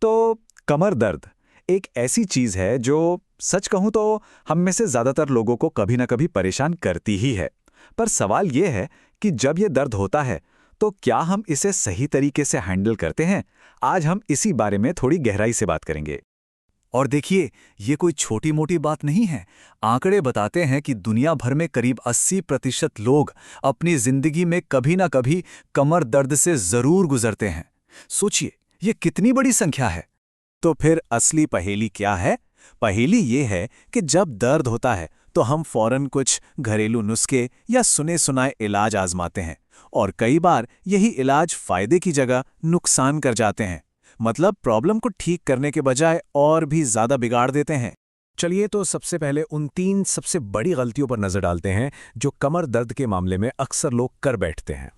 तो कमर दर्द एक ऐसी चीज है जो सच कहूं तो हम में से ज्यादातर लोगों को कभी ना कभी परेशान करती ही है। पर सवाल यह है कि जब ये दर्द होता है तो क्या हम इसे सही तरीके से हैंडल करते हैं। आज हम इसी बारे में थोड़ी गहराई से बात करेंगे। और देखिए, ये कोई छोटी मोटी बात नहीं है। आंकड़े बताते हैं कि दुनिया भर में करीब 80% लोग अपनी जिंदगी में कभी ना कभी कमर दर्द से जरूर गुजरते हैं। सोचिए, ये कितनी बड़ी संख्या है। तो फिर असली पहेली क्या है? पहेली ये है कि जब दर्द होता है तो हम फौरन कुछ घरेलू नुस्खे या सुने सुनाए इलाज आजमाते हैं, और कई बार यही इलाज फायदे की जगह नुकसान कर जाते हैं। मतलब प्रॉब्लम को ठीक करने के बजाय और भी ज्यादा बिगाड़ देते हैं। चलिए, तो सबसे पहले उन 3 सबसे बड़ी गलतियों पर नजर डालते हैं जो कमर दर्द के मामले में अक्सर लोग कर बैठते हैं।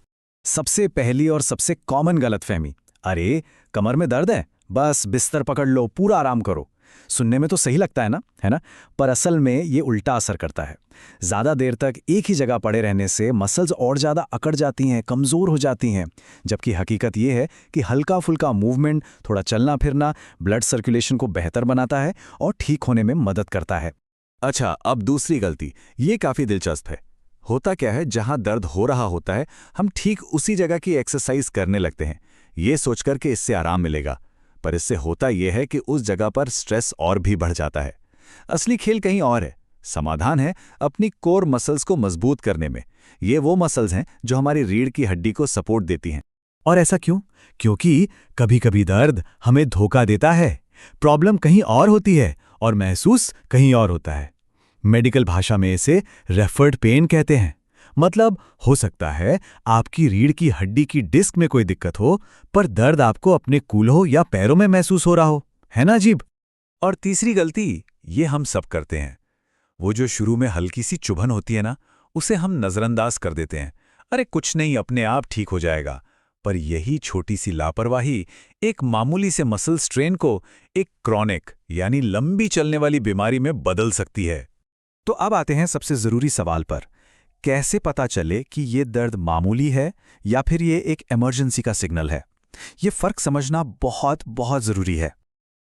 सबसे पहली और सबसे कॉमन गलतफहमी, अरे कमर में दर्द है, बस बिस्तर पकड़ लो, पूरा आराम करो। सुनने में तो सही लगता है ना? पर असल में ये उल्टा असर करता है। ज़्यादा देर तक एक ही जगह पड़े रहने से मसल्स और ज़्यादा अकड़ जाती हैं, कमज़ोर हो जाती हैं। जबकि हकीकत ये है कि हल्का फुल्का मूवमेंट, थोड़ा चलना फिरना ब्लड सर्कुलेशन को बेहतर बनाता है और ठीक होने में मदद करता है। अच्छा, अब दूसरी गलती, ये काफी दिलचस्प है। होता क्या है, जहां दर्द हो रहा होता है हम ठीक उसी जगह की एक्सरसाइज करने लगते हैं, ये सोचकर कि इससे आराम मिलेगा। पर इससे होता यह है कि उस जगह पर स्ट्रेस और भी बढ़ जाता है। असली खेल कहीं और है। समाधान है अपनी कोर मसल्स को मजबूत करने में। ये वो मसल्स हैं जो हमारी रीढ़ की हड्डी को सपोर्ट देती हैं। और ऐसा क्यों? क्योंकि कभी कभी दर्द हमें धोखा देता है। प्रॉब्लम कहीं और होती है और महसूस कहीं और होता है। मेडिकल भाषा में इसे रेफर्ड पेन कहते हैं। मतलब हो सकता है आपकी रीढ़ की हड्डी की डिस्क में कोई दिक्कत हो, पर दर्द आपको अपने कूल्हों या पैरों में महसूस हो रहा हो। है ना अजीब? और तीसरी गलती, ये हम सब करते हैं। वो जो शुरू में हल्की सी चुभन होती है ना, उसे हम नजरअंदाज कर देते हैं। अरे कुछ नहीं, अपने आप ठीक हो जाएगा। पर यही छोटी सी लापरवाही एक मामूली से मसल स्ट्रेन को एक क्रॉनिक यानी लंबी चलने वाली बीमारी में बदल सकती है। तो अब आते हैं सबसे जरूरी सवाल पर। कैसे पता चले कि ये दर्द मामूली है या फिर ये एक इमरजेंसी का सिग्नल है? ये फर्क समझना बहुत बहुत जरूरी है।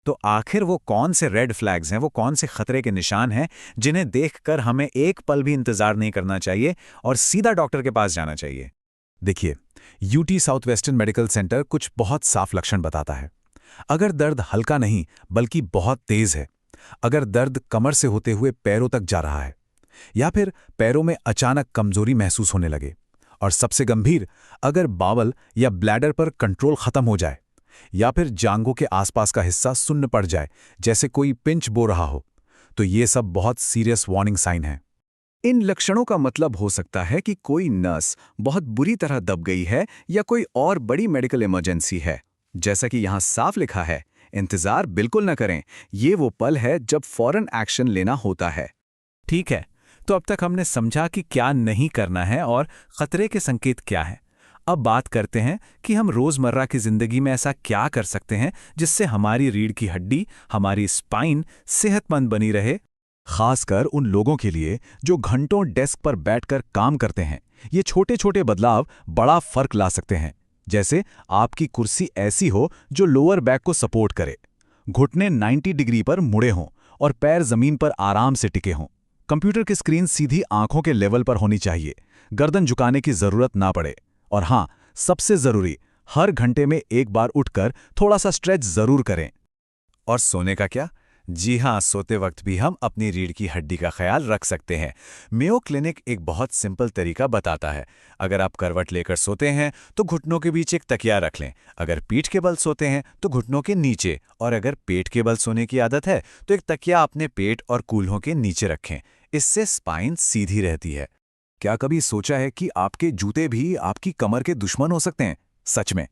तो आखिर वो कौन से रेड फ्लैग्स हैं, वो कौन से खतरे के निशान हैं जिन्हें देखकर हमें एक पल भी इंतजार नहीं करना चाहिए और सीधा डॉक्टर के पास जाना चाहिए? देखिए, UT south western medical centre कुछ बहुत साफ लक्षण बताता है। अगर दर्द हल्का नहीं बल्कि बहुत तेज है, अगर दर्द कमर से होते हुए पैरों तक जा रहा है, या फिर पैरों में अचानक कमजोरी महसूस होने लगे, और सबसे गंभीर, अगर बावल या ब्लैडर पर कंट्रोल खत्म हो जाए, या फिर जांघों के आसपास का हिस्सा सुन्न पड़ जाए जैसे कोई पिंच बो रहा हो, तो ये सब बहुत सीरियस वार्निंग साइन है। इन लक्षणों का मतलब हो सकता है कि कोई नस बहुत बुरी तरह दब गई है या कोई और बड़ी मेडिकल इमरजेंसी है। जैसा कि यहाँ साफ लिखा है, इंतजार बिल्कुल न करें, ये वो पल है जब फौरन एक्शन लेना होता है। ठीक है, तो अब तक हमने समझा कि क्या नहीं करना है और खतरे के संकेत क्या हैं। अब बात करते हैं कि हम रोजमर्रा की जिंदगी में ऐसा क्या कर सकते हैं जिससे हमारी रीढ़ की हड्डी, हमारी स्पाइन सेहतमंद बनी रहे। खासकर उन लोगों के लिए जो घंटों डेस्क पर बैठकर काम करते हैं, ये छोटे छोटे बदलाव बड़ा फर्क ला सकते हैं। जैसे आपकी कुर्सी ऐसी हो जो लोअर बैक को सपोर्ट करे, घुटने 90 डिग्री पर मुड़े हों और पैर जमीन पर आराम से टिके हों। कंप्यूटर की स्क्रीन सीधी आंखों के लेवल पर होनी चाहिए, गर्दन झुकाने की जरूरत ना पड़े। और हाँ, सबसे जरूरी, हर घंटे में एक बार उठकर थोड़ा सा स्ट्रेच जरूर करें। और सोने का क्या? जी हाँ, सोते वक्त भी हम अपनी रीढ़ की हड्डी का ख्याल रख सकते हैं। मेयो क्लिनिक एक बहुत सिंपल तरीका बताता है। अगर आप करवट लेकर सोते हैं तो घुटनों के बीच एक तकिया रख लें। अगर पीठ के बल सोते हैं तो घुटनों के नीचे, और अगर पेट के बल सोने की आदत है तो एक तकिया अपने पेट और कूल्हों के नीचे रखें। इससे स्पाइन सीधी रहती है। क्या कभी सोचा है कि आपके जूते भी आपकी कमर के दुश्मन हो सकते हैं? सच में,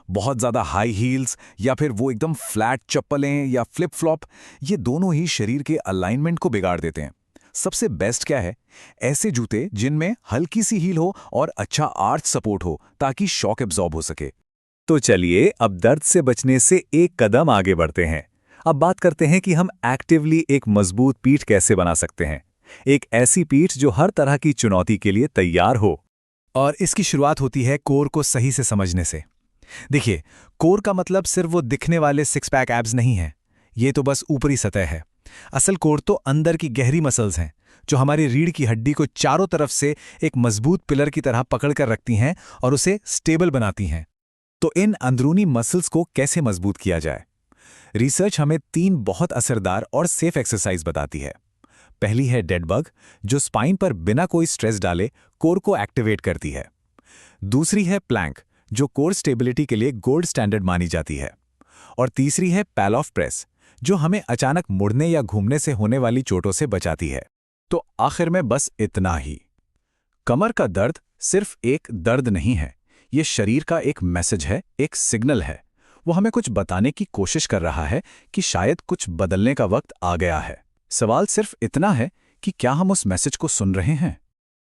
बहुत ज्यादा हाई हील्स या फिर वो एकदम फ्लैट चप्पलें या फ्लिप फ्लॉप, ये दोनों ही शरीर के अलाइनमेंट को बिगाड़ देते हैं। सबसे बेस्ट क्या है? ऐसे जूते जिनमें हल्की सी हील हो और अच्छा आर्च सपोर्ट हो, ताकि शॉक एब्जॉर्ब हो सके। तो चलिए, अब दर्द से बचने से एक कदम आगे बढ़ते हैं। अब बात करते हैं कि हम एक्टिवली एक मजबूत पीठ कैसे बना सकते हैं। एक ऐसी पीठ जो हर तरह की चुनौती के लिए तैयार हो। और इसकी शुरुआत होती है कोर को सही से समझने से। देखिए, कोर का मतलब सिर्फ वो दिखने वाले सिक्स पैक एब्स नहीं है। ये तो बस ऊपरी सतह है। असल कोर तो अंदर की गहरी मसल्स हैं, जो हमारी रीढ़ की हड्डी को चारों तरफ से एक मजबूत पिलर की तरह पकड़ कर रखती हैं और उसे स्टेबल बनाती हैं। तो इन अंदरूनी मसल्स को कैसे मजबूत किया जाए? रिसर्च हमें 3 बहुत असरदार और सेफ एक्सरसाइज बताती है। पहली है डेड बग, जो स्पाइन पर बिना कोई स्ट्रेस डाले कोर को एक्टिवेट करती है। दूसरी है प्लैंक, जो कोर स्टेबिलिटी के लिए गोल्ड स्टैंडर्ड मानी जाती है। और तीसरी है पैल ऑफ प्रेस, जो हमें अचानक मुड़ने या घूमने से होने वाली चोटों से बचाती है। तो आखिर में बस इतना ही। कमर का दर्द सिर्फ एक दर्द नहीं है, ये शरीर का एक मैसेज है, एक सिग्नल है। वो हमें कुछ बताने की कोशिश कर रहा है कि शायद कुछ बदलने का वक्त आ गया है। सवाल सिर्फ इतना है कि क्या हम उस मैसेज को सुन रहे हैं?